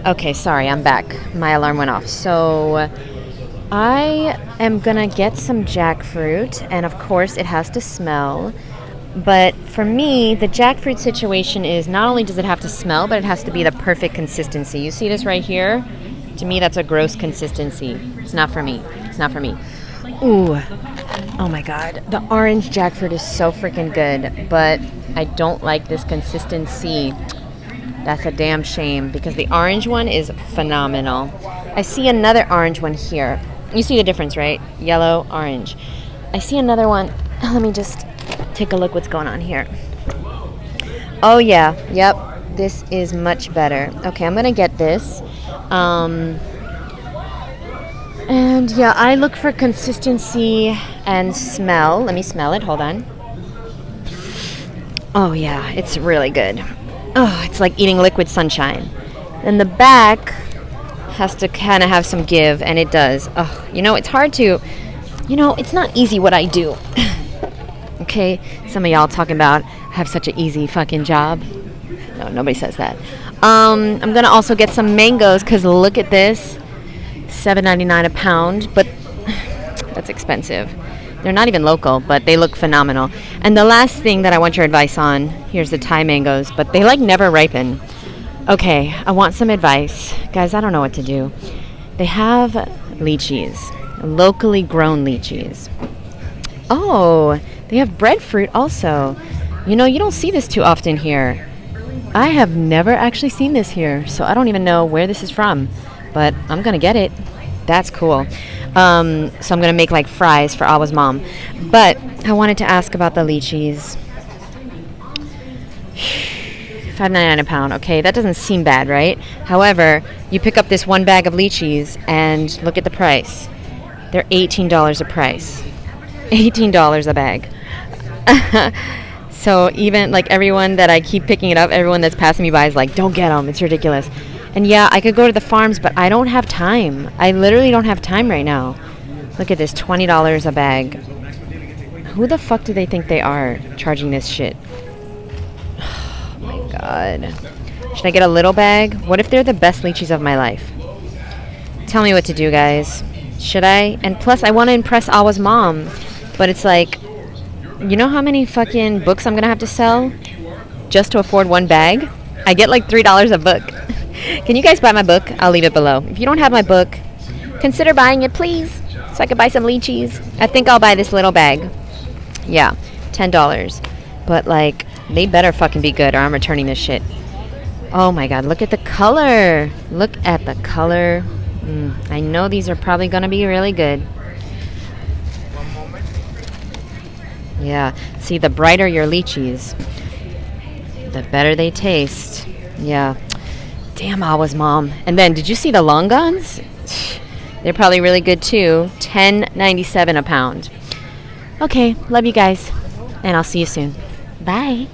Okay, sorry, I'm back. My alarm went off. So I am gonna get some jackfruit, and of course it has to smell. But for me, the jackfruit situation is not only does it have to smell, but it has to be the perfect consistency. You see this right here? To me, that's a gross consistency. It's not for me. It's not for me. Ooh. Oh my God. The orange jackfruit is so freaking good, but I don't like this consistency. That's a damn shame because the orange one is phenomenal. I see another orange one here. You see the difference, right? Yellow, orange. I see another one. Let me just take a look what's going on here. Oh yeah, yep, this is much better. Okay, I'm gonna get this. And yeah, I look for consistency and smell. Let me smell it, hold on. Oh yeah, it's really good. Oh, it's like eating liquid sunshine. And the back has to kind of have some give, and it does. Oh, it's hard to, it's not easy what I do. Okay, some of y'all talking about have such an easy fucking job. No, nobody says that. I'm gonna also get some mangoes because look at this, $7.99 a pound, but that's expensive. They're not even local, but they look phenomenal. And the last thing that I want your advice on, here's the Thai mangoes, but they never ripen. Okay, I want some advice. Guys, I don't know what to do. They have lychees, locally grown lychees. Oh, they have breadfruit also. You don't see this too often here. I have never actually seen this here, so I don't even know where this is from, but I'm going to get it. That's cool. So I'm going to make fries for Awa's mom. But I wanted to ask about the lychees. $5.99 a pound. Okay, that doesn't seem bad, right? However, you pick up this one bag of lychees and look at the price. They're $18 a price. $18 a bag. So even everyone that I keep picking it up, everyone that's passing me by is like, don't get them. It's ridiculous. And yeah, I could go to the farms, but I don't have time. I literally don't have time right now. Look at this, $20 a bag. Who the fuck do they think they are charging this shit? Oh my God. Should I get a little bag? What if they're the best lychees of my life? Tell me what to do, guys. Should I? And plus, I want to impress Awa's mom. But it's you know how many fucking books I'm going to have to sell just to afford one bag? I get $3 a book. Can you guys buy my book? I'll leave it below. If you don't have my book, consider buying it, please, so I can buy some lychees. I think I'll buy this little bag. Yeah, $10. But, they better fucking be good or I'm returning this shit. Oh, my God. Look at the color. Look at the color. I know these are probably going to be really good. Yeah. See, the brighter your lychees, the better they taste. Yeah. Damn, Awa's mom. And then, did you see the longans? They're probably really good too. $10.97 a pound. Okay, love you guys. And I'll see you soon. Bye.